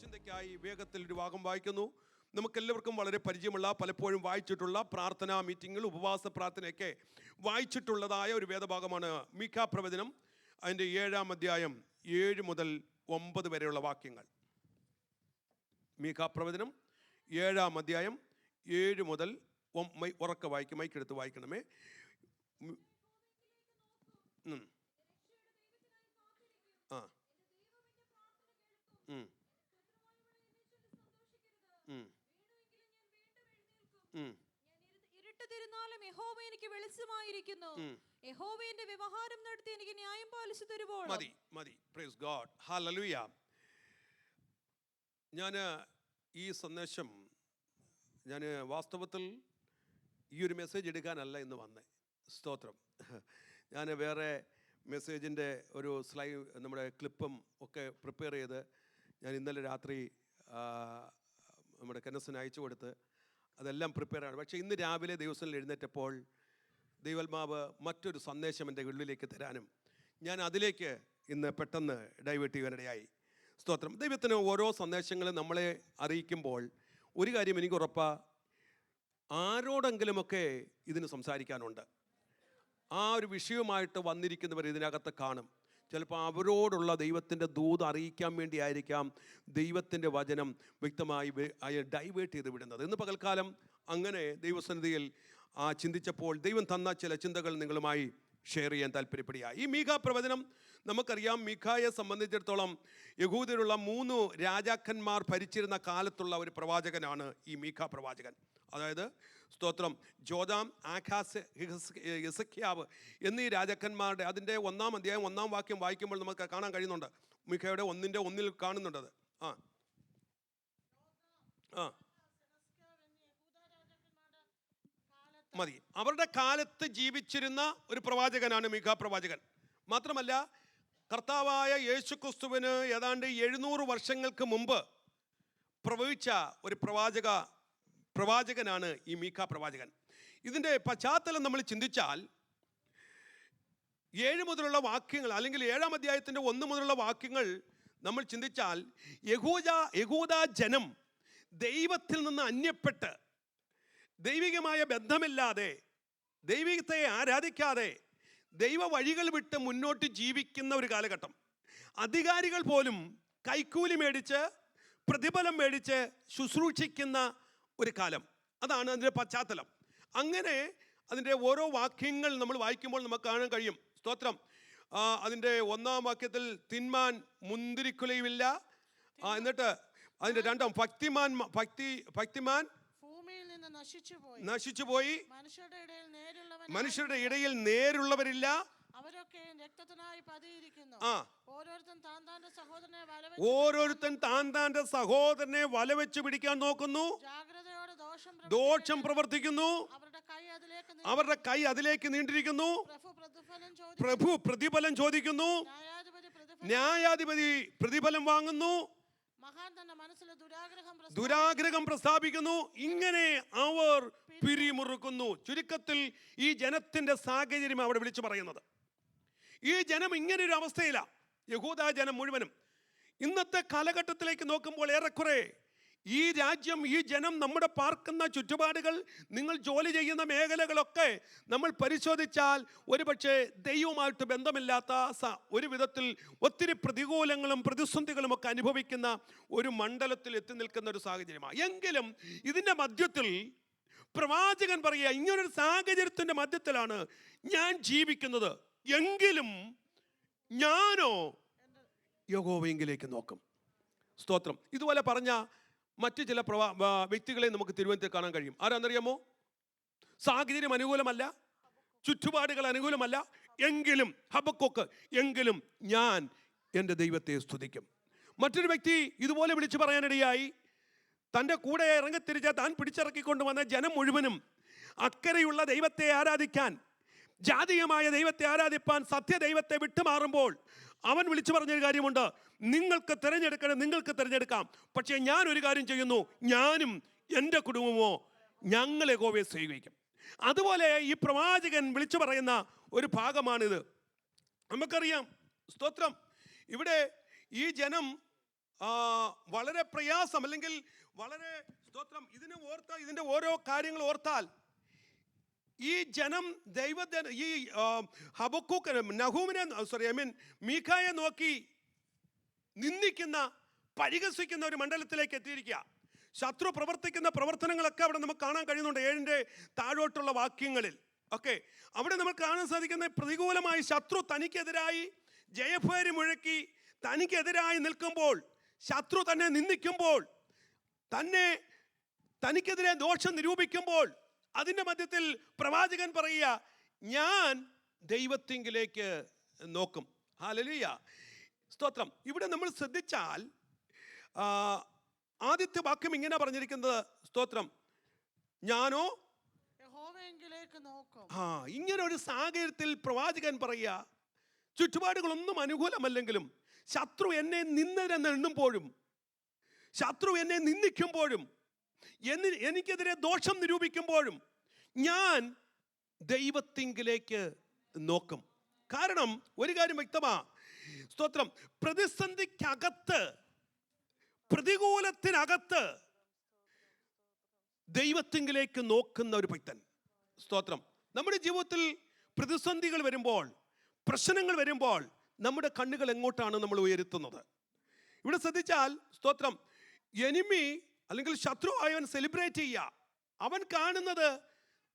ചിന്തയ്ക്കായി വേഗത്തിൽ ഒരു ഭാഗം വായിക്കുന്നു. നമുക്കെല്ലാവർക്കും വളരെ പരിചയമുള്ള, പലപ്പോഴും വായിച്ചിട്ടുള്ള പ്രാർത്ഥനാ മീറ്റിങ്ങുകൾ, ഉപവാസ പ്രാർത്ഥനയൊക്കെ വായിച്ചിട്ടുള്ളതായ ഒരു വേദഭാഗമാണ് മീഖാ പ്രവചനം. അതിൻ്റെ 7-ാം അധ്യായം 7 മുതൽ 9 വരെയുള്ള വാക്യങ്ങൾ. മീഖാ പ്രവചനം 7-ാം അധ്യായം 7 മുതൽ ഉറക്കെ വായിക്കും, മൈക്കെടുത്ത് വായിക്കണമേ. ആ ഇരുട്ടുതിരുന്നാലും യഹോവ എനിക്ക് വെളിച്ചമായിരിക്കുന്നു. യഹോവ എന്റെ വ്യവഹാരം നടത്തി എനിക്ക് ന്യായം പാലിച്ചു തരുവോളം. മതി. Praise God, hallelujah. ഞാൻ ഈ സന്ദേശം വാസ്തവത്തിൽ ഈ ഒരു മെസ്സേജ് എടുക്കാനല്ല ഇന്ന് വന്നേ. സ്തോത്രം. ഞാൻ വേറെ മെസ്സേജിൻ്റെ ഒരു നമ്മുടെ ക്ലിപ്പും ഒക്കെ പ്രിപ്പയർ ചെയ്ത് ഞാൻ ഇന്നലെ രാത്രി നമ്മുടെ കെന്നസിന് അയച്ചു കൊടുത്ത് അതെല്ലാം പ്രിപ്പയർ ആണ്. പക്ഷേ ഇന്ന് രാവിലെ ദിവസത്തിൽ എഴുന്നേറ്റപ്പോൾ ദൈവാത്മാവ് മറ്റൊരു സന്ദേശം എൻ്റെ ഉള്ളിലേക്ക് തരാനും ഞാൻ അതിലേക്ക് ഇന്ന് പെട്ടെന്ന് ഡൈവേർട്ട് ചെയ്യാനിടയായി. സ്തോത്രം. ദൈവത്തിന് ഓരോ സന്ദേശങ്ങളും നമ്മളെ അറിയിക്കുമ്പോൾ ഒരു കാര്യം എനിക്ക് ഉറപ്പാ, ആരോടെങ്കിലുമൊക്കെ ഇതിന് സംസാരിക്കാനുണ്ട്. ആ ഒരു വിഷയവുമായിട്ട് വന്നിരിക്കുന്നവർ ഇതിനകത്ത് കാണും. ചിലപ്പോൾ അവരോടുള്ള ദൈവത്തിൻ്റെ ദൂത് അറിയിക്കാൻ വേണ്ടിയായിരിക്കാം ദൈവത്തിൻ്റെ വചനം വ്യക്തമായി ഡൈവേർട്ട് ചെയ്ത് വിടുന്നത്. ഇന്ന് പകൽക്കാലം അങ്ങനെ ദൈവസന്നിധിയിൽ ചിന്തിച്ചപ്പോൾ ദൈവം തന്ന ചില ചിന്തകൾ നിങ്ങളുമായി ഷെയർ ചെയ്യാൻ താല്പര്യപ്പെടുക. ഈ മീഖാ പ്രവചനം നമുക്കറിയാം. മീഖായെ സംബന്ധിച്ചിടത്തോളം യഹൂദരുള്ള 3 രാജാക്കന്മാർ ഭരിച്ചിരുന്ന കാലത്തുള്ള ഒരു പ്രവാചകനാണ് ഈ മീഖാ പ്രവാചകൻ. അതായത് സ്തോത്രം, ജോതാം, ആഖാസ്, ഹിസ്ക്കിയാവ് എന്നീ രാജാക്കന്മാരുടെ അതിൻ്റെ 1-ാം അധ്യായം 1-ാം വാക്യം വായിക്കുമ്പോൾ നമുക്ക് കാണാൻ കഴിയുന്നുണ്ട്. മീഖയുടെ 1:1 കാണുന്നുണ്ടത്. മതി. അവരുടെ കാലത്ത് ജീവിച്ചിരുന്ന ഒരു പ്രവാചകനാണ് മീഖാ പ്രവാചകൻ. മാത്രമല്ല കർത്താവായ യേശുക്രിസ്തുവിന് ഏതാണ്ട് 700 വർഷങ്ങൾക്ക് മുമ്പ് പ്രവചിച്ച ഒരു പ്രവാചകനാണ് ഈ മീഖാ പ്രവാചകൻ. ഇതിൻ്റെ പശ്ചാത്തലം നമ്മൾ ചിന്തിച്ചാൽ 7 മുതലുള്ള വാക്യങ്ങൾ, അല്ലെങ്കിൽ 7-ാം അധ്യായത്തിൻ്റെ 1 മുതലുള്ള വാക്യങ്ങൾ നമ്മൾ ചിന്തിച്ചാൽ യഹൂദ ജനം ദൈവത്തിൽ നിന്ന് അന്യപ്പെട്ട് ദൈവികമായ ബന്ധമില്ലാതെ ദൈവത്തെ ആരാധിക്കാതെ ദൈവ വഴികൾ വിട്ട് മുന്നോട്ട് ജീവിക്കുന്ന ഒരു കാലഘട്ടം. അധികാരികൾ പോലും കൈക്കൂലി മേടിച്ച് പ്രതിഫലം മേടിച്ച് ശുശ്രൂഷിക്കുന്ന ഒരു കാലം. അതാണ് അതിൻ്റെ പശ്ചാത്തലം. അങ്ങനെ അതിൻ്റെ ഓരോ വാക്യങ്ങൾ നമ്മൾ വായിക്കുമ്പോൾ നമുക്ക് കാണാൻ കഴിയും. സ്തോത്രം. അതിൻ്റെ 1-ാം വാക്യത്തിൽ തിന്മാൻ മുന്തിരിക്കുലയുമില്ല. എന്നിട്ട് അതിൻ്റെ 2-ാം ഭക്തിമാൻ ഭൂമിയിൽ നിന്ന് നശിച്ചുപോയി. മനുഷ്യരുടെ ഇടയിൽ നേരുള്ളവരില്ല. അവരൊക്കെയും രക്തത്തിനായി പതിയിരിക്കുന്നു. ഓരോരുത്തൻ താൻ സഹോദരനെ വലവെച്ച് പിടിക്കാൻ നോക്കുന്നു. ദോഷം പ്രവർത്തിക്കുന്നു. അവരുടെ കൈ അതിലേക്ക് നീണ്ടിരിക്കുന്നു. പ്രഭു പ്രതിഫലം ചോദിക്കുന്നു. ന്യായാധിപതി പ്രതിഫലം വാങ്ങുന്നു. ദുരാഗ്രഹം പ്രസ്താവിക്കുന്നു. ഇങ്ങനെ അവർ പിരിമുറുക്കുന്നു. ചുരുക്കത്തിൽ ഈ ജനത്തിന്റെ സാഹചര്യം അവിടെ വിളിച്ചു പറയുന്നത്. ഈ ജനം ഇങ്ങനെ ഒരു അവസ്ഥയിലാണ്. യഹൂദ ജനം മുഴുവനും ഇന്നത്തെ കാലഘട്ടത്തിലേക്ക് നോക്കുമ്പോൾ ഏറെക്കുറെ ഈ രാജ്യം, ഈ ജനം, നമ്മുടെ പാർക്കുന്ന ചുറ്റുപാടുകൾ, നിങ്ങൾ ജോലി ചെയ്യുന്ന മേഖലകളൊക്കെ നമ്മൾ പരിശോധിച്ചാൽ ഒരുപക്ഷെ ദൈവവുമായിട്ട് ബന്ധമില്ലാത്ത ഒരു വിധത്തിൽ ഒത്തിരി പ്രതികൂലങ്ങളും പ്രതിസന്ധികളും ഒക്കെ അനുഭവിക്കുന്ന ഒരു മണ്ഡലത്തിൽ എത്തി നിൽക്കുന്ന ഒരു സാഹചര്യമാണ്. എങ്കിലും ഇതിൻ്റെ മധ്യത്തിൽ പ്രവാചകൻ പറയുക, ഇങ്ങനൊരു സാഹചര്യത്തിൻ്റെ മധ്യത്തിലാണ് ഞാൻ ജീവിക്കുന്നത്, എങ്കിലും ഞാനോ യഹോവയിലേക്ക് നോക്കും. സ്തോത്രം. ഇതുപോലെ പറഞ്ഞ മറ്റ് ചില വ്യക്തികളെ നമുക്ക് തിരുവനന്തപുരത്ത് കാണാൻ കഴിയും. ആരാന്നറിയാമോ? സാഹചര്യം അനുകൂലമല്ല, ചുറ്റുപാടുകൾ അനുകൂലമല്ല, എങ്കിലും ഹബക്കൂക്ക്, എങ്കിലും ഞാൻ എൻ്റെ ദൈവത്തെ സ്തുതിക്കും. മറ്റൊരു വ്യക്തി ഇതുപോലെ വിളിച്ചു പറയാനിടയായി. തൻ്റെ കൂടെ ഇറങ്ങിത്തിരിച്ച താൻ പിടിച്ചിറക്കിക്കൊണ്ടുവന്ന ജനം മുഴുവനും അക്കരെയുള്ള ദൈവത്തെ ആരാധിക്കാൻ, ജാതീയമായ ദൈവത്തെ ആരാധിപ്പാൻ സത്യദൈവത്തെ വിട്ടുമാറുമ്പോൾ അവൻ വിളിച്ചു പറഞ്ഞൊരു കാര്യമുണ്ട്, നിങ്ങൾക്ക് തിരഞ്ഞെടുക്കാം, പക്ഷേ ഞാൻ ഒരു കാര്യം ചെയ്യുന്നു, ഞാനും എൻ്റെ കുടുംബമോ ഞങ്ങൾ യഹോവയെ സേവിക്കും. അതുപോലെ ഈ പ്രവാചകൻ വിളിച്ചു പറയുന്ന ഒരു ഭാഗമാണിത്. നമുക്കറിയാം. സ്തോത്രം. ഇവിടെ ഈ ജനം വളരെ പ്രയാസം അല്ലെങ്കിൽ വളരെ സ്തോത്രം ഇതിന്റെ ഓരോ കാര്യങ്ങൾ ഓർത്താൽ ഈ ജനം ഈ ഹബക്കൂക്ക് മീഖായെ നോക്കി നിന്ദിക്കുന്ന പരിഹസിക്കുന്ന ഒരു മണ്ഡലത്തിലേക്ക് എത്തിയിരിക്കുക. ശത്രു പ്രവർത്തിക്കുന്ന പ്രവർത്തനങ്ങളൊക്കെ അവിടെ നമുക്ക് കാണാൻ കഴിയുന്നുണ്ട്. 7-ന്റെ താഴോട്ടുള്ള വാക്യങ്ങളിൽ ഒക്കെ അവിടെ നമുക്ക് കാണാൻ സാധിക്കുന്ന പ്രതികൂലമായി ശത്രു തനിക്കെതിരായി ജയഭേരി മുഴക്കി തനിക്കെതിരായി നിൽക്കുമ്പോൾ, ശത്രു തന്നെ നിന്ദിക്കുമ്പോൾ, തനിക്കെതിരെ ദോഷം നിരൂപിക്കുമ്പോൾ, അതിൻ്റെ മധ്യത്തിൽ പ്രവാചകൻ പറയുക, ഞാൻ ദൈവത്തിങ്കിലേക്ക് നോക്കും. ഹല്ലേലൂയ, സ്തോത്രം. ഇവിടെ നമ്മൾ ശ്രദ്ധിച്ചാൽ ആദ്യത്തെ വാക്യം ഇങ്ങനെ പറഞ്ഞിരിക്കുന്നത്, സ്തോത്രം, ഞാനോ യഹോവയെങ്കിലേക്ക് നോക്കും. ഇങ്ങനെ ഒരു സാഹചര്യത്തിൽ പ്രവാചകൻ പറയുക, ചുറ്റുപാടുകളൊന്നും അനുകൂലമല്ലെങ്കിലും ശത്രു എന്നെ നിന്ദനെണ്ണുമ്പോഴും, ശത്രു എന്നെ നിന്ദിക്കുമ്പോഴും, എനിക്കെതിരെ ദോഷം നിരൂപിക്കുമ്പോഴും ഞാൻ ദൈവത്തിങ്കിലേക്ക് നോക്കും. കാരണം ഒരു കാര്യം വ്യക്തമാ, സ്തോത്രം, പ്രതിസന്ധിക്കകത്ത്, പ്രതികൂലത്തിനകത്ത് ദൈവത്തിങ്കിലേക്ക് നോക്കുന്ന ഒരു ഭക്തൻ. സ്തോത്രം. നമ്മുടെ ജീവിതത്തിൽ പ്രതിസന്ധികൾ വരുമ്പോൾ, പ്രശ്നങ്ങൾ വരുമ്പോൾ നമ്മുടെ കണ്ണുകൾ എങ്ങോട്ടാണ് നമ്മൾ ഉയർത്തുന്നത്? ഇവിടെ ശ്രദ്ധിച്ചാൽ, സ്തോത്രം, എനിമി അല്ലെങ്കിൽ ശത്രു ആയവൻ സെലിബ്രേറ്റ് ചെയ്യുക. അവൻ കാണുന്നത്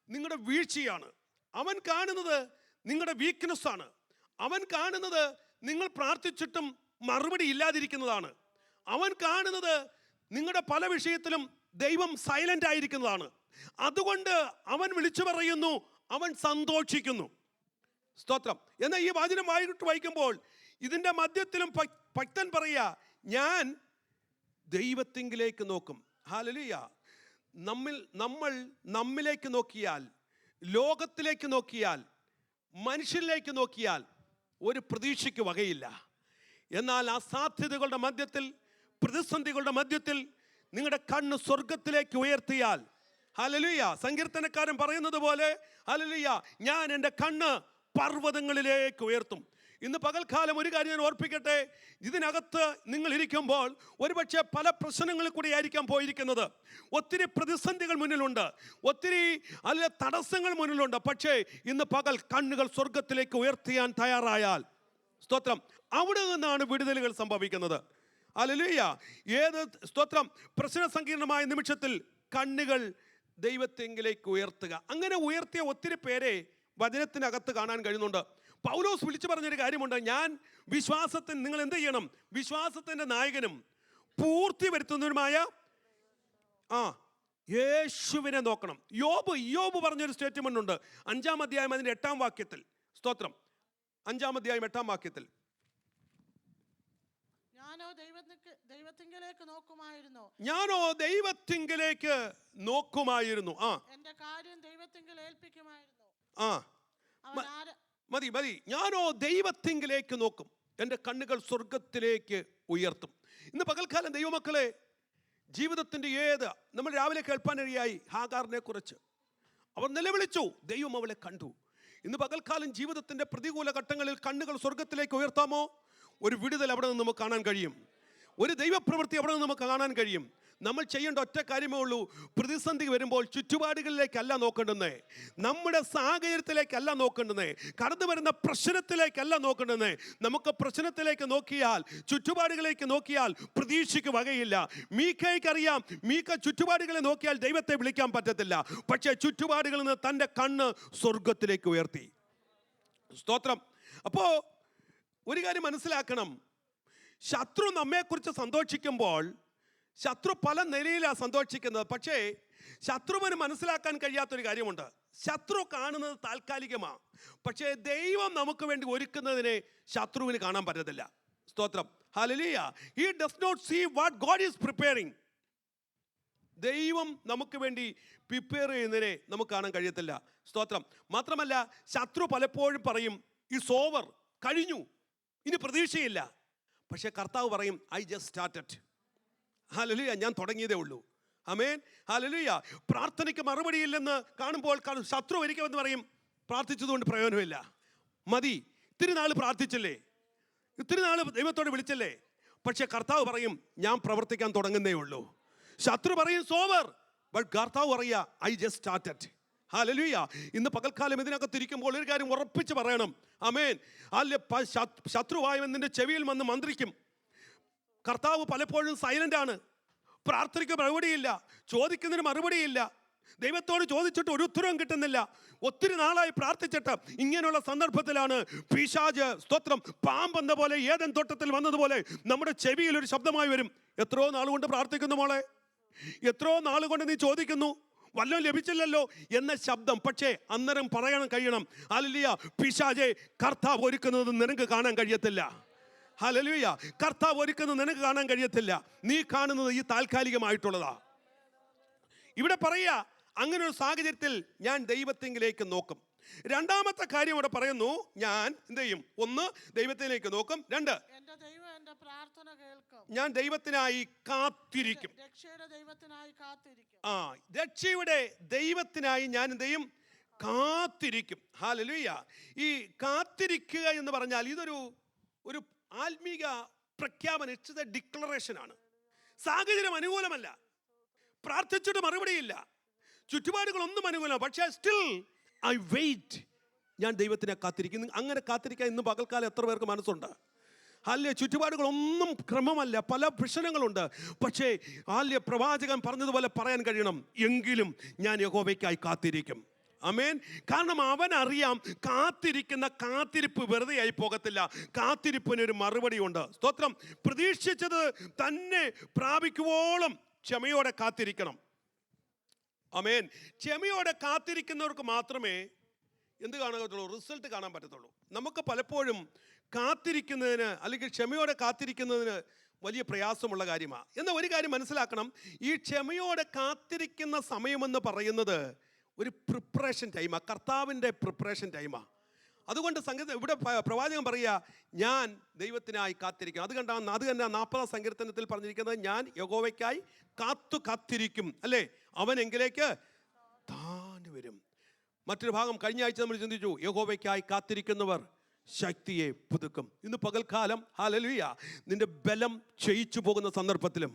നിങ്ങളുടെ വീഴ്ചയാണ്, അവൻ കാണുന്നത് നിങ്ങളുടെ വീക്ക്നെസ് ആണ്, അവൻ കാണുന്നത് നിങ്ങൾ പ്രാർത്ഥിച്ചിട്ടും മറുപടി ഇല്ലാതിരിക്കുന്നതാണ്, അവൻ കാണുന്നത് നിങ്ങളുടെ പല വിഷയത്തിലും ദൈവം സൈലന്റ് ആയിരിക്കുന്നതാണ്. അതുകൊണ്ട് അവൻ വിളിച്ചു പറയുന്നു, അവൻ സന്തോഷിക്കുന്നു. സ്തോത്രം. എന്നാൽ ഈ വചനം വായിക്കുമ്പോൾ ഇതിൻ്റെ മധ്യത്തിലും ഭക്തൻ പറയുക, ഞാൻ ദൈവത്തിങ്കിലേക്ക് നോക്കും. ഹല്ലേലൂയ. നമ്മിലേക്ക് നോക്കിയാൽ, ലോകത്തിലേക്ക് നോക്കിയാൽ, മനുഷ്യരിലേക്ക് നോക്കിയാൽ ഒരു പ്രതീക്ഷയ്ക്ക് വകയില്ല. എന്നാൽ അസാധ്യതകളുടെ മധ്യത്തിൽ, പ്രതിസന്ധികളുടെ മധ്യത്തിൽ നിങ്ങളുടെ കണ്ണ് സ്വർഗത്തിലേക്ക് ഉയർത്തിയാൽ, ഹല്ലേലൂയ, സങ്കീർത്തനക്കാരൻ പറയുന്നത് പോലെ, ഹല്ലേലൂയ, ഞാൻ എൻ്റെ കണ്ണ് പർവ്വതങ്ങളിലേക്ക് ഉയർത്തും. ഇന്ന് പകൽക്കാലം ഒരു കാര്യം ഞാൻ ഓർപ്പിക്കട്ടെ, ഇതിനകത്ത് നിങ്ങൾ ഇരിക്കുമ്പോൾ ഒരുപക്ഷെ പല പ്രശ്നങ്ങളിൽ കൂടി ആയിരിക്കാം പോയിരിക്കുന്നത്. ഒത്തിരി പ്രതിസന്ധികൾ മുന്നിലുണ്ട്, ഒത്തിരി തടസ്സങ്ങൾ മുന്നിലുണ്ട്. പക്ഷേ ഇന്ന് പകൽ കണ്ണുകൾ സ്വർഗത്തിലേക്ക് ഉയർത്തിയാൻ തയ്യാറായാൽ, സ്തോത്രം, അവിടെ നിന്നാണ് വിടുതലുകൾ സംഭവിക്കുന്നത്. ഹല്ലേലൂയ. സ്തോത്രം, പ്രശ്ന സങ്കീർണമായ നിമിഷത്തിൽ കണ്ണുകൾ ദൈവത്തെങ്കിലേക്ക് ഉയർത്തുക. അങ്ങനെ ഉയർത്തിയ ഒത്തിരി പേരെ വചനത്തിനകത്ത് കാണാൻ കഴിയുന്നുണ്ട്. പൗലോസ് വിളിച്ചു പറഞ്ഞൊരു കാര്യമുണ്ട്, ഞാൻ വിശ്വാസത്തിന്, നിങ്ങൾ എന്ത് ചെയ്യണം? വിശ്വാസത്തിൻ്റെ നായകനും പൂർത്തി വരുത്തുന്നവരുമായ യേശുവിനെ നോക്കണം. യോബ് പറഞ്ഞൊരു സ്റ്റേറ്റ്മെന്റ് ഉണ്ട്, 5-ാം അധ്യായം അതിൻ്റെ 8-ാം വാക്യത്തിൽ. സ്തോത്രം, 5-ാം അധ്യായം 8-ാം വാക്യത്തിൽ, ഞാനോ ദൈവത്തിങ്കിലേക്ക് നോക്കുമായിരുന്നു, എന്റെ കാര്യം ദൈവത്തിങ്കിൽ ഏൽപ്പിക്കുമായിരുന്നു. മതി. ഞാനോ ദൈവത്തിങ്കിലേക്ക് നോക്കും, എൻ്റെ കണ്ണുകൾ സ്വർഗത്തിലേക്ക് ഉയർത്തും. ഇന്ന് പകൽക്കാലം ദൈവമക്കളെ, ജീവിതത്തിൻ്റെ നമ്മൾ രാവിലെ കേൾപ്പാനിടയായി ഹാഗാറിനെ കുറിച്ച്. അവർ നിലവിളിച്ചു, ദൈവം അവളെ കണ്ടു. ഇന്ന് പകൽക്കാലം ജീവിതത്തിൻ്റെ പ്രതികൂല ഘട്ടങ്ങളിൽ കണ്ണുകൾ സ്വർഗത്തിലേക്ക് ഉയർത്താമോ? ഒരു വിടുതൽ അവിടെ നിന്ന് നമുക്ക് കാണാൻ കഴിയും, ഒരു ദൈവപ്രവൃത്തി അവിടെ നിന്ന് നമുക്ക് കാണാൻ കഴിയും. നമ്മൾ ചെയ്യേണ്ട ഒറ്റ കാര്യമേ ഉള്ളൂ, പ്രതിസന്ധി വരുമ്പോൾ ചുറ്റുപാടുകളിലേക്കല്ല നോക്കേണ്ടുന്നേ, നമ്മുടെ സാഹചര്യത്തിലേക്കല്ല നോക്കേണ്ടുന്നേ, കടന്നു വരുന്ന പ്രശ്നത്തിലേക്കല്ല നോക്കേണ്ടുന്നേ. നമുക്ക് പ്രശ്നത്തിലേക്ക് നോക്കിയാൽ, ചുറ്റുപാടുകളിലേക്ക് നോക്കിയാൽ പ്രതീക്ഷയ്ക്ക് വകയില്ല. മീഖയ്ക്കറിയാം, മീഖ ചുറ്റുപാടുകളെ നോക്കിയാൽ ദൈവത്തെ വിളിക്കാൻ പറ്റത്തില്ല. പക്ഷേ ചുറ്റുപാടുകളിൽ നിന്ന് തൻ്റെ കണ്ണ് സ്വർഗത്തിലേക്ക് ഉയർത്തി. സ്തോത്രം. അപ്പോൾ ഒരു കാര്യം മനസ്സിലാക്കണം, ശത്രു നമ്മെക്കുറിച്ച് സന്തോഷിക്കുമ്പോൾ ശത്രു പല നിലയിലാണ് സന്തോഷിക്കുന്നത്. പക്ഷേ ശത്രുവിന് മനസ്സിലാക്കാൻ കഴിയാത്തൊരു കാര്യമുണ്ട്, ശത്രു കാണുന്നത് താൽക്കാലികമാണ്, പക്ഷേ ദൈവം നമുക്ക് വേണ്ടി ഒരുക്കുന്നതിനെ ശത്രുവിന് കാണാൻ പറ്റത്തില്ല. സ്തോത്രം, hallelujah. He does not see what God is preparing. ദൈവം നമുക്ക് വേണ്ടി പ്രിപ്പയർ ചെയ്യുന്നതിനെ നമുക്ക് കാണാൻ കഴിയത്തില്ല. സ്തോത്രം. മാത്രമല്ല, ശത്രു പലപ്പോഴും പറയും, ഇറ്റ്സ് ഓവർ, കഴിഞ്ഞു, ഇനി പ്രതീക്ഷയില്ല. പക്ഷേ കർത്താവ് പറയും, ഐ ജസ്റ്റ് സ്റ്റാർട്ടഡ്. ഹല്ലേലൂയ, ഞാൻ തുടങ്ങിയതേ ഉള്ളൂ. ആമേൻ, ഹല്ലേലൂയ. പ്രാർത്ഥനയ്ക്ക് മറുപടിയില്ലെന്ന് കാണുമ്പോൾ ശത്രു ഒരിക്കലെന്ന് പറയും, പ്രാർത്ഥിച്ചതുകൊണ്ട് പ്രയോജനമില്ല, മതി, ഇത്തിരി നാൾ പ്രാർത്ഥിച്ചില്ലേ, ഇത്തിരി നാൾ ദൈവത്തോട് വിളിച്ചല്ലേ, പക്ഷെ കർത്താവ് പറയും ഞാൻ പ്രവർത്തിക്കാൻ തുടങ്ങുന്നേ ഉള്ളൂ. ശത്രു പറയും സോവർ, ബട്ട് കർത്താവ് പറയുക ഐ ജസ്റ്റ് സ്റ്റാർട്ടഡ്. ഹല്ലേലൂയ. ഇന്ന് പകൽക്കാലം ഇതിനകത്തിരിക്കുമ്പോൾ ഒരു കാര്യം ഉറപ്പിച്ച് പറയണം. ആമേൻ. അല്ല, ശത്രുവായവൻ നിന്റെ ചെവിയിൽ വന്ന് മന്ത്രിക്കും. കർത്താവ് പലപ്പോഴും സൈലന്റ് ആണ്. പ്രാർത്ഥനയ്ക്ക് മറുപടിയില്ല, ചോദിക്കുന്നതിന് മറുപടിയില്ല. ദൈവത്തോട് ചോദിച്ചിട്ട് ഒരു ഉത്തരവും കിട്ടുന്നില്ല. ഒത്തിരി നാളായി പ്രാർത്ഥിച്ചിട്ട് ഇങ്ങനെയുള്ള സന്ദർഭത്തിലാണ് പിശാച്, സ്തോത്രം, പാമ്പെന്ന പോലെ ഏദൻ തോട്ടത്തിൽ വന്നതുപോലെ നമ്മുടെ ചെവിയിൽ ഒരു ശബ്ദമായി വരും. എത്രയോ നാളുകൊണ്ട് പ്രാർത്ഥിക്കുന്നു മോളെ, എത്രയോ നാളുകൊണ്ട് നീ ചോദിക്കുന്നു, വല്ലതും ലഭിച്ചില്ലല്ലോ എന്ന ശബ്ദം. പക്ഷേ അന്നേരം പറയാൻ കഴിയണം, ഹല്ലേലൂയ, പിശാചേ, കർത്താവ് ഒരുക്കുന്നത് നിനക്ക് കാണാൻ കഴിയത്തില്ല. ഹല്ലേലൂയ. കർത്താവ് ഒരുക്കുന്നത് നിനക്ക് കാണാൻ കഴിയത്തില്ല. നീ കാണുന്നത് ഈ താൽക്കാലികമായിട്ടുള്ളതാ. ഇവിടെ പറയുക, അങ്ങനെ ഒരു സാഹചര്യത്തിൽ ഞാൻ ദൈവത്തിങ്കിലേക്ക് നോക്കും. രണ്ടാമത്തെ കാര്യം ഇവിടെ പറയുന്നു, ഞാൻ എന്ത് ചെയ്യും? ഒന്ന്, ദൈവത്തിലേക്ക് നോക്കും. രണ്ട്, എന്റെ ദൈവം എന്റെ പ്രാർത്ഥന കേൾക്കും. ഞാൻ ദൈവത്തിനായി കാത്തിരിക്കും. രക്ഷയുടെ ദൈവത്തിനായി കാത്തിരിക്കും. രക്ഷയുടെ ദൈവത്തിനായി ഞാൻ എന്ത് ചെയ്യും? കാത്തിരിക്കും. ഹല്ലേലൂയ. ഈ കാത്തിരിക്കുക എന്ന് പറഞ്ഞാൽ ഇതൊരു ആത്മീക പ്രഖ്യാപനം, ഇറ്റ്സ് എ ഡിക്ലറേഷൻ ആണ്. സാഹചര്യം അനുകൂലമല്ല, പ്രാർത്ഥിച്ചിട്ട് മറുപടിയില്ല, ചുറ്റുപാടുകളൊന്നും അനുകൂലമാണ്, പക്ഷേ സ്റ്റിൽ ഐ വെയിറ്റ്. ഞാൻ ദൈവത്തിനെ കാത്തിരിക്കുന്നു. അങ്ങനെ കാത്തിരിക്കാൻ ഇന്ന് പകൽക്കാലം എത്ര പേർക്ക് മനസ്സുണ്ട്? അല്ലേ, ചുറ്റുപാടുകളൊന്നും ക്രമമല്ല, പല പ്രശ്നങ്ങളുണ്ട്. പക്ഷേ പ്രവാചകൻ പറഞ്ഞതുപോലെ പറയാൻ കഴിയണം, എങ്കിലും ഞാൻ യഹോവയ്ക്കായി കാത്തിരിക്കും. ആമേൻ. കാരണം അവൻ അറിയാം, കാത്തിരിക്കുന്ന കാത്തിരിപ്പ് വെറുതെ ആയി പോകത്തില്ല. കാത്തിരിപ്പിനൊരു മറുപടി ഉണ്ട്. സ്തോത്രം. പ്രതീക്ഷിച്ചത് തന്നെ പ്രാപിക്കുവോളം ക്ഷമയോടെ കാത്തിരിക്കണം. ആമേൻ. ക്ഷമയോടെ കാത്തിരിക്കുന്നവർക്ക് മാത്രമേ എന്ത് കാണാൻ പറ്റുള്ളൂ? റിസൾട്ട് കാണാൻ പറ്റത്തുള്ളൂ. നമുക്ക് പലപ്പോഴും കാത്തിരിക്കുന്നതിന്, അല്ലെങ്കിൽ ക്ഷമയോടെ കാത്തിരിക്കുന്നതിന് വലിയ പ്രയാസമുള്ള കാര്യമാണ്. എന്നാൽ ഒരു കാര്യം മനസ്സിലാക്കണം, ഈ ക്ഷമയോടെ കാത്തിരിക്കുന്ന സമയമെന്ന് പറയുന്നത് ഒരു പ്രിപ്പറേഷൻ ടൈമാണ്, കർത്താവിൻ്റെ പ്രിപ്പറേഷൻ ടൈമാണ്. അതുകൊണ്ട് ഇവിടെ പ്രവാചകൻ പറയുക, ഞാൻ ദൈവത്തിനായി കാത്തിരിക്കും. അത് തന്നെ 40-ാം സങ്കീർത്തനത്തിൽ പറഞ്ഞിരിക്കുന്നത്, ഞാൻ യഹോവയ്ക്കായി കാത്തിരിക്കും, അല്ലേ, അവൻ എങ്കിലേക്ക് താൻ വരും. മറ്റൊരു ഭാഗം കഴിഞ്ഞ ആഴ്ച നമ്മൾ ചിന്തിച്ചു, യഹോവയ്ക്കായി കാത്തിരിക്കുന്നവർ ശക്തിയെ പുതുക്കും. ഇന്ന് പകൽക്കാലം, ഹല്ലേലൂയ, നിന്റെ ബലം ക്ഷയിച്ചു പോകുന്ന സന്ദർഭത്തിലും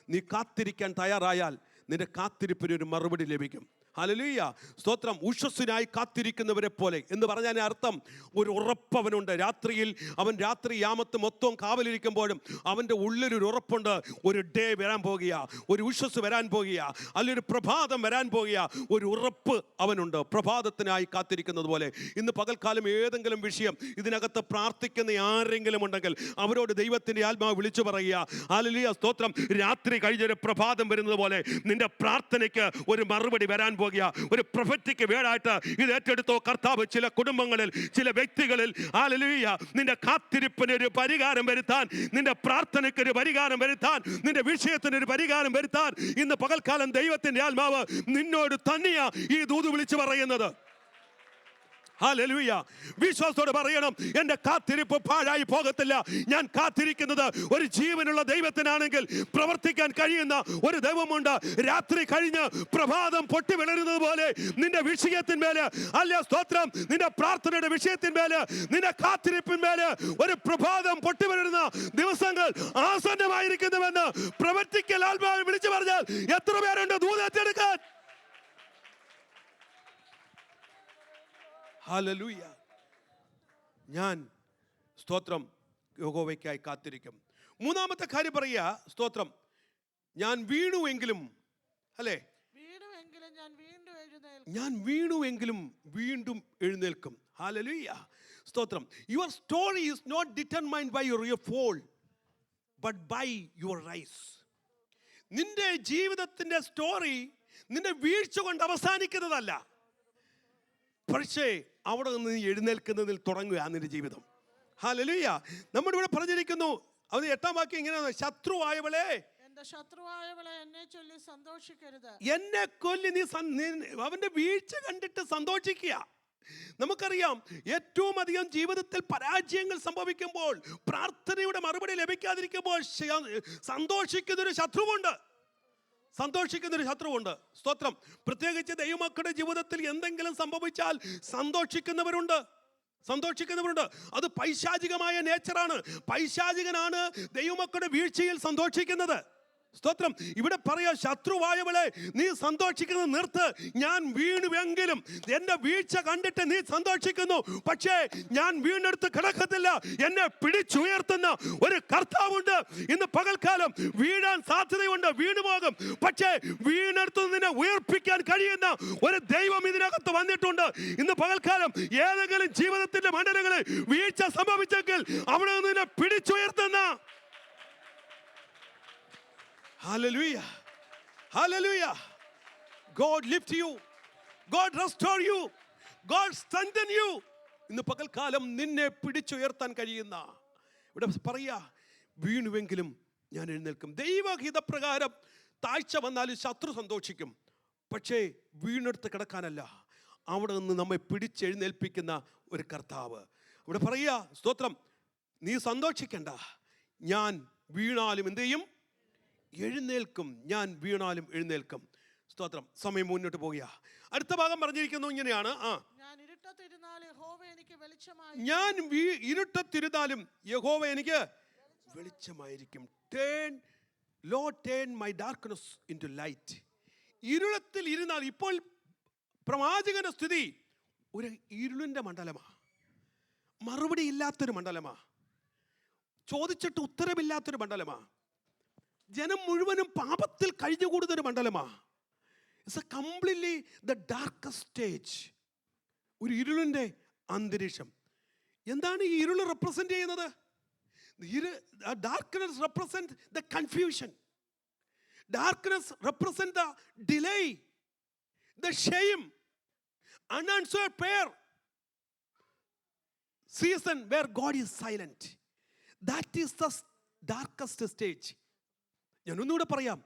നീ കാത്തിരിക്കാൻ തയ്യാറായാൽ നിന്റെ കാത്തിരിപ്പിനൊരു മറുപടി ലഭിക്കും. ഹല്ലേലൂയ. സ്തോത്രം. ഉഷസ്സിനായി കാത്തിരിക്കുന്നവരെ പോലെ എന്ന് പറഞ്ഞാൽ അർത്ഥം, ഒരു ഉറപ്പവനുണ്ട്. രാത്രിയിൽ അവൻ യാമത്ത് മൊത്തം കാവലിരിക്കുമ്പോഴും അവൻ്റെ ഉള്ളിലൊരു ഉറപ്പുണ്ട്, ഒരു ഡേ വരാൻ പോകുക, ഒരു ഉഷസ് വരാൻ പോകുക, അല്ലെങ്കിൽ ഒരു പ്രഭാതം വരാൻ പോകുക, ഒരു ഉറപ്പ് അവനുണ്ട്. പ്രഭാതത്തിനായി കാത്തിരിക്കുന്നത് പോലെ ഇന്ന് പകൽക്കാലം ഏതെങ്കിലും വിഷയം ഇതിനകത്ത് പ്രാർത്ഥിക്കുന്ന ആരെങ്കിലും ഉണ്ടെങ്കിൽ അവരോട് ദൈവത്തിൻ്റെ ആത്മാവ് വിളിച്ചു പറയുക, ഹല്ലേലൂയ, സ്തോത്രം, രാത്രി കഴിഞ്ഞൊരു പ്രഭാതം വരുന്നത് പോലെ നിന്റെ പ്രാർത്ഥനയ്ക്ക് ഒരു മറുപടി വരാൻ പോകുക. ഒരു പ്രൊഫറ്റിക് വേടായിട്ട് ഇത് ഏറ്റെടുത്തോ കർത്താവ്. ചില കുടുംബങ്ങളിൽ, ചില വ്യക്തികളിൽ, ഹല്ലേലൂയ, നിന്റെ കാത്തിരിപ്പിന് ഒരു പരിഹാരം വരുത്താൻ, നിന്റെ പ്രാർത്ഥനയ്ക്ക് ഒരു പരിഹാരം വരുത്താൻ, നിന്റെ വിഷയത്തിന് ഒരു പരിഹാരം വരുത്താൻ ഇന്ന് പകൽക്കാലം ദൈവത്തിന്റെ ആത്മാവ് നിന്നോട് തന്നെയാ ഈ ദൂത് വിളിച്ചു പറയുന്നത്. ഹല്ലേലൂയ. വിശ്വാസത്തോടെ പറയണം, എൻ്റെ കാത്തിരിപ്പ് പാഴായി പോകത്തില്ല. ഞാൻ കാത്തിരിക്കുന്നത് ഒരു ജീവനുള്ള ദൈവത്തിനാണെങ്കിൽ പ്രവർത്തിക്കാൻ കഴിയുന്ന ഒരു ദൈവമുണ്ട്. രാത്രി കഴിഞ്ഞ് പ്രഭാതം പൊട്ടി വിളരുന്നത് പോലെ നിന്റെ വിഷയത്തിന്മേല്, അല്ല സ്തോത്രം, നിന്റെ പ്രാർത്ഥനയുടെ വിഷയത്തിന്മേല്, നിന്റെ കാത്തിരിപ്പിന്മേല് ഒരു പ്രഭാതം പൊട്ടി വിളരുന്ന ദിവസങ്ങൾ ആസന്നമായിരിക്കുന്നുവെന്ന് പ്രവർത്തിക്കൽ ആത്മാവ് വിളിച്ചു പറഞ്ഞാൽ എത്ര പേരുണ്ട് ദൂതേറ്റെടുക്കാൻ? ഹല്ലേലൂയ. ഞാൻ സ്തോത്രം യഹോവയ്ക്കായി കാത്തിരിക്കും. മൂന്നാമത്തെ കാര്യം പറയുക, സ്തോത്രം, ഞാൻ വീണുവെങ്കിലും, അല്ലേ, ഞാൻ വീണുവെങ്കിലും വീണ്ടും എഴുന്നേൽക്കും. ഹല്ലേലൂയ. സ്തോത്രം. Your story is not determined by your fall but by your rise. നിന്റെ ജീവിതത്തിന്റെ സ്റ്റോറി നിന്റെ വീഴ്ച കൊണ്ട് അവസാനിക്കുന്നതല്ല, പക്ഷേ അവിടെ നിന്ന് നീ എഴുന്നേൽക്കുന്നതിൽ തുടങ്ങുക നിന്റെ ജീവിതം. ഹല്ലേലൂയ. നമ്മുടെ ഇവിടെ പറഞ്ഞിരിക്കുന്നു, അത് 8-ാം വാക്യം ഇങ്ങനെയാണ്, ശത്രുവായവളെ, എന്റെ ശത്രുവായവളെ എന്നെ ചൊല്ലി സന്തോഷിക്കരുത്. എന്നെ കൊല്ലി നീ അവന്റെ വീഴ്ച കണ്ടിട്ട് സന്തോഷിക്കുക. നമുക്കറിയാം, ഏറ്റവും അധികം ജീവിതത്തിൽ പരാജയങ്ങൾ സംഭവിക്കുമ്പോൾ, പ്രാർത്ഥനയുടെ മറുപടി ലഭിക്കാതിരിക്കുമ്പോൾ സന്തോഷിക്കുന്നൊരു ശത്രുവുണ്ട്. സ്തോത്രം. പ്രത്യേകിച്ച് ദൈവമക്കളുടെ ജീവിതത്തിൽ എന്തെങ്കിലും സംഭവിച്ചാൽ സന്തോഷിക്കുന്നവരുണ്ട്, സന്തോഷിക്കുന്നവരുണ്ട്. അത് പൈശാചികമായ നേച്ചറാണ്. പൈശാചികനാണ് ദൈവമക്കളുടെ വീഴ്ചയിൽ സന്തോഷിക്കുന്നത്. സ്തോത്രം. ഇവിടെ പറയാ, ശത്രുവായവളെ നീ സന്തോഷിക്കുന്നത് നിർത്ത്. ഞാൻ വീണുവെങ്കിലും എൻ്റെ വീഴ്ച കണ്ടിട്ട് നീ സന്തോഷിക്കുന്നു, പക്ഷേ ഞാൻ വീണെടുത്ത് കിടക്കത്തില്ല. എന്നെ പിടിച്ചുയർത്തുന്ന ഒരു കർത്താവുണ്ട്. ഇന്ന് പകൽക്കാലം വീഴാൻ സാധ്യതയുണ്ട്, വീണുപോകും, പക്ഷേ വീണെടുത്ത് നിന്നെ ഉയർപ്പിക്കാൻ കഴിയുന്ന ഒരു ദൈവം ഇതിനകത്ത് വന്നിട്ടുണ്ട്. ഇന്ന് പകൽക്കാലം ഏതെങ്കിലും ജീവിതത്തിന്റെ മണ്ഡലങ്ങളിൽ വീഴ്ച സംഭവിച്ചെങ്കിൽ അവിടെ നിന്ന് നിന്നെ പിടിച്ചുയർത്തുന്ന, hallelujah, hallelujah, God lift you, God restore you, God strengthen you. ഇന്ന് പകൽക്കാലം നിന്നെ പിടിച്ചുയർത്താൻ കഴിയുന്ന, ഇവിടെ പറയാ, വീണുവെങ്കിലും ഞാൻ എഴുന്നേൽക്കും. ദൈവഹിതപ്രകാരം താഴ്ച വന്നാലും ശത്രു സന്തോഷിക്കും, പക്ഷേ വീണെടുത്ത് കിടക്കാനല്ല, അവിടെ നിന്ന് നമ്മെ പിടിച്ചെഴുന്നേൽപ്പിക്കുന്ന ഒരു കർത്താവ്. ഇവിടെ പറയാ, സ്തോത്രം, നീ സന്തോഷിക്കണ്ട, ഞാൻ വീണാലും എന്ത് ചെയ്യും? എഴുന്നേൽക്കും. ഞാൻ വീണാലും എഴുന്നേൽക്കും. സ്തോത്രം. സമയം മുന്നോട്ട് പോകുക. അടുത്ത ഭാഗം പറഞ്ഞിരിക്കുന്നു ഇങ്ങനെയാണ്, ഞാൻ ഇരുട്ടത്തിരുന്നാൽ യഹോവ എനിക്ക് വെളിച്ചമായി, ഞാൻ ഇരുട്ടത്തിരുന്നാലും യഹോവ എനിക്ക് വെളിച്ചമായിരിക്കും. Turn my darkness into light. ഇരുളത്തിൽ ഇരുന്നാൽ, ഇപ്പോൾ പ്രവാചകന്റെ സ്ഥിതി ഒരു ഇരുളിന്റെ മണ്ഡലമാ, മറുപടി ഇല്ലാത്തൊരു മണ്ഡലമാ, ചോദിച്ചിട്ട് ഉത്തരവില്ലാത്തൊരു മണ്ഡലമാ, ജനം മുഴുവനും പാപത്തിൽ കഴിഞ്ഞുകൂടുന്നൊരു മണ്ഡലമാ. It's a completely the darkest stage, ഒരു ഇരുളിന്റെ അന്തരീക്ഷം. എന്താണ് ഈ ഇരുൾ റെപ്രസെന്റ് ചെയ്യുന്നത്? Darkness represent the confusion, darkness represent the delay, the shame, unanswered prayer, season where God is silent. That is the darkest stage. ഞാൻ ഒന്നുകൂടെ പറയാം.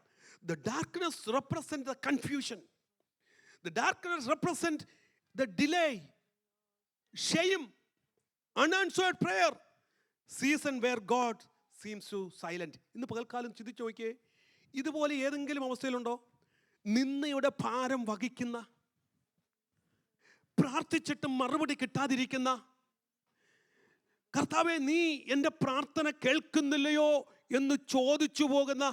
The darkness represents the confusion. The darkness represents the delay, shame, unanswered prayer, season where God seems to silent. ഇന്ന് പകൽക്കാലം ചിന്തിച്ചു നോക്കിയേ, ഇതുപോലെ ഏതെങ്കിലും അവസ്ഥയിലുണ്ടോ? നിന്നയുടെ ഭാരം വഹിക്കുന്ന, പ്രാർത്ഥിച്ചിട്ടും മറുപടി കിട്ടാതിരിക്കുന്ന, കർത്താവേ നീ എൻ്റെ പ്രാർത്ഥന കേൾക്കുന്നില്ലയോ എന്ന് ചോദിച്ചു പോകുന്ന,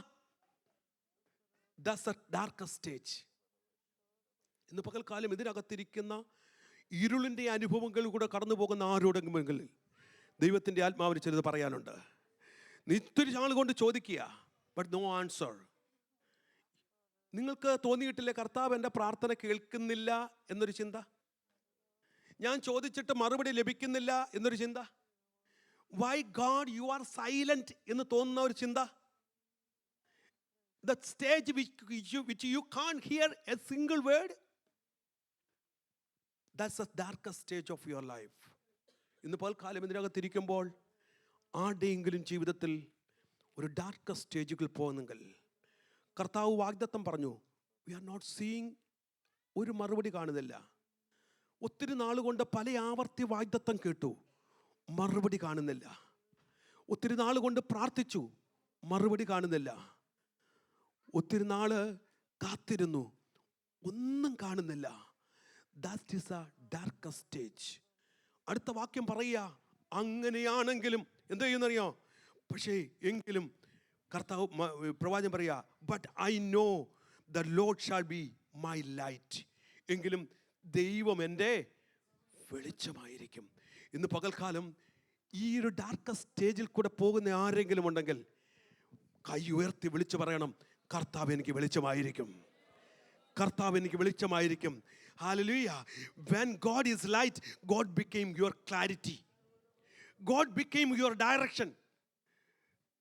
that's a darkest stage. ഇന്ന് പകൽക്കാലം ഇതിനകത്തിരിക്കുന്ന ഇരുളിൻ്റെ അനുഭവങ്ങൾ കൂടെ കടന്നു പോകുന്ന ആരോടെങ്കിലും ദൈവത്തിൻ്റെ ആത്മാവിന് ചിലത് പറയാനുണ്ട്. നീ ഇത്തിരി നാൾ കൊണ്ട് ചോദിക്കുക, ബട്ട് നോ ആൻസർ. നിങ്ങൾക്ക് തോന്നിയിട്ടില്ലേ കർത്താവ് എൻ്റെ പ്രാർത്ഥന കേൾക്കുന്നില്ല എന്നൊരു ചിന്ത? ഞാൻ ചോദിച്ചിട്ട് മറുപടി ലഭിക്കുന്നില്ല എന്നൊരു ചിന്ത? Why God you are silent എന്ന് തോന്നുന്ന ഒരു ചിന്ത? The stage which you can't hear a single word, that's the darkest stage of your life. ഇന്ന് പകൽക്കാലം ഇതിനകത്തിരിക്കുമ്പോൾ ആരുടെയെങ്കിലും ജീവിതത്തിൽ ഒരു ഡാർക്കസ്റ്റ് സ്റ്റേജുകൾ പോകുന്നെങ്കിൽ, കർത്താവ് വാഗ്ദത്തം പറഞ്ഞു, we are not seeing, ഒരു മറുപടി കാണുന്നില്ല. ഒത്തിരി നാളുകൊണ്ട് പല ആവർത്തി വാഗ്ദത്തം കേട്ടു, മറുപടി കാണുന്നില്ല. ഒത്തിരി നാൾ കൊണ്ട് പ്രാർത്ഥിച്ചു, മറുപടി കാണുന്നില്ല. ഒത്തിരി നാള് കാത്തിരുന്നു, ഒന്നും കാണുന്നില്ല. That is A darkest stage. അടുത്ത വാക്യം പറയുക, അങ്ങനെയാണെങ്കിലും എന്ത് ചെയ്യുന്നറിയോ? പക്ഷേ എങ്കിലും കർത്താവ് പ്രവാചകൻ പറയുക, but I know the Lord shall be my light. എങ്കിലും ദൈവം എൻ്റെ വെളിച്ചമായിരിക്കും. ഇന്ന് പകൽക്കാലം ഈ ഒരു ഡാർക്കസ്റ്റ് സ്റ്റേജിൽ കൂടെ പോകുന്ന ആരെങ്കിലും ഉണ്ടെങ്കിൽ കൈ ഉയർത്തി വിളിച്ചു പറയണം, കർത്താവ് എനിക്ക് വെളിച്ചമായിരിക്കും, കർത്താവ് എനിക്ക് വെളിച്ചമായിരിക്കും. Hallelujah. When God is light, God became your clarity. God became your direction.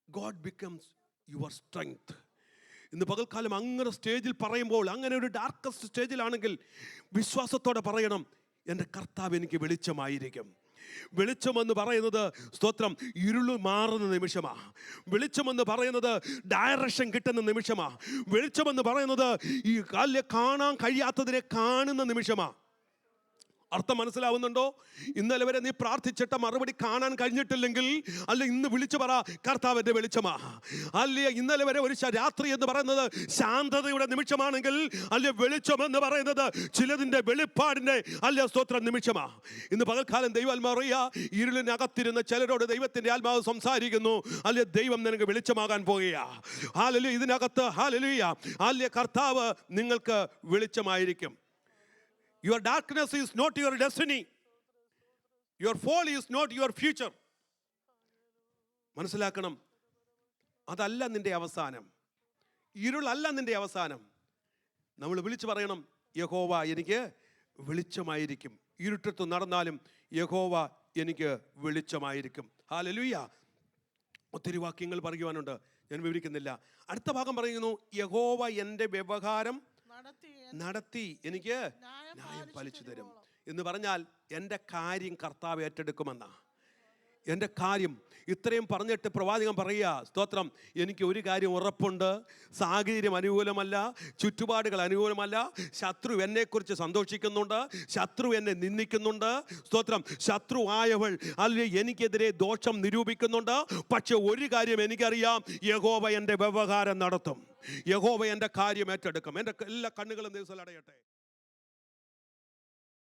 God becomes your strength. ഇന്ന് പകൽക്കാലം അങ്ങനെ സ്റ്റേജിൽ പറയുമ്പോൾ, അങ്ങനെ ഒരു ഡാർക്കസ്റ്റ് സ്റ്റേജിലാണെങ്കിൽ വിശ്വാസത്തോടെ പറയണം, എൻ്റെ കർത്താവ് എനിക്ക് വെളിച്ചമായിരിക്കും. വെളിച്ചമെന്ന് പറയുന്നത് സ്തോത്രം ഇരുള് മാറുന്ന നിമിഷമാണ്. വെളിച്ചമെന്ന് പറയുന്നത് ഡയറക്ഷൻ കിട്ടുന്ന നിമിഷമാണ്. വെളിച്ചമെന്ന് പറയുന്നത് ഈ കാലിലെ കാണാൻ കഴിയാത്തതിനെ കാണുന്ന നിമിഷമാണ്. അർത്ഥം മനസ്സിലാവുന്നുണ്ടോ? ഇന്നലെ വരെ നീ പ്രാർത്ഥിച്ചിട്ട മറുപടി കാണാൻ കഴിഞ്ഞിട്ടില്ലെങ്കിൽ, അല്ല ഇന്ന് വിളിച്ചു പറ, കർത്താവിന്റെ വെളിച്ചമാ. അല്ലേ ഇന്നലെ വരെ ഒരു രാത്രി എന്ന് പറയുന്നത് ശാന്തതയുടെ നിമിഷമാണെങ്കിൽ, അല്ലെ വെളിച്ചം എന്ന് പറയുന്നത് ചിലതിന്റെ വെളിപ്പാടിന്റെ സ്തോത്രം നിമിഷമാ. ഇന്ന് പകൽക്കാലം ദൈവാത്മാവ് അറിയാ, ഇരുളിനകത്തിരുന്ന ചിലരോട് ദൈവത്തിന്റെ ആത്മാവ് സംസാരിക്കുന്നു. അല്ലെ ദൈവം നിനക്ക് വെളിച്ചമാകാൻ പോകുകയാ. ഹല്ലേലൂയ. ഇതിനകത്ത് ഹല്ലേലൂയ, അല്ലെ കർത്താവ് നിങ്ങൾക്ക് വെളിച്ചമായിരിക്കും. Your darkness is not your destiny. Your fall is not your future. മനസ്സിലാക്കണം, അതല്ല നിന്റെ അവസാനം. ഇരുളല്ല നിന്റെ അവസാനം. നമ്മൾ വിളിച്ചു പറയണം, യഹോവ എനിക്ക് വെളിച്ചമായിരിക്കും. ഇരുട്ടത്ത് നടന്നാലും യഹോവ എനിക്ക് വെളിച്ചമായിരിക്കും. ഹല്ലേലൂയ. ഒത്തിരി വാക്യങ്ങൾ പറയുവാനുണ്ട്, ഞാൻ വിവരിക്കുന്നില്ല. അടുത്ത ഭാഗം പറയുന്നു, യഹോവ എൻ്റെ വ്യവഹാരം നടത്തി എനിക്ക് ന്യായം പാലിച്ചു തരും എന്ന് പറഞ്ഞാൽ എൻ്റെ കാര്യം കർത്താവ് ഏറ്റെടുക്കുമെന്നാ. എൻ്റെ കാര്യം ഇത്രയും പറഞ്ഞിട്ട് പ്രവാചകൻ പറയുക, സ്തോത്രം, എനിക്ക് ഒരു കാര്യം ഉറപ്പുണ്ട്, സാഹചര്യം അനുകൂലമല്ല, ചുറ്റുപാടുകൾ അനുകൂലമല്ല, ശത്രു എന്നെക്കുറിച്ച് സന്തോഷിക്കുന്നുണ്ട്, ശത്രു എന്നെ നിന്ദിക്കുന്നുണ്ട്, സ്തോത്രം, ശത്രു ആയവൾ അല്ലെങ്കിൽ എനിക്കെതിരെ ദോഷം നിരൂപിക്കുന്നുണ്ട്. പക്ഷെ ഒരു കാര്യം എനിക്കറിയാം, യഹോവ എൻ്റെ വ്യവഹാരം നടത്തും, യഹോവ എൻ്റെ കാര്യം ഏറ്റെടുക്കും. എൻ്റെ എല്ലാ കണ്ണുകളും ദിവസം അടയട്ടെ.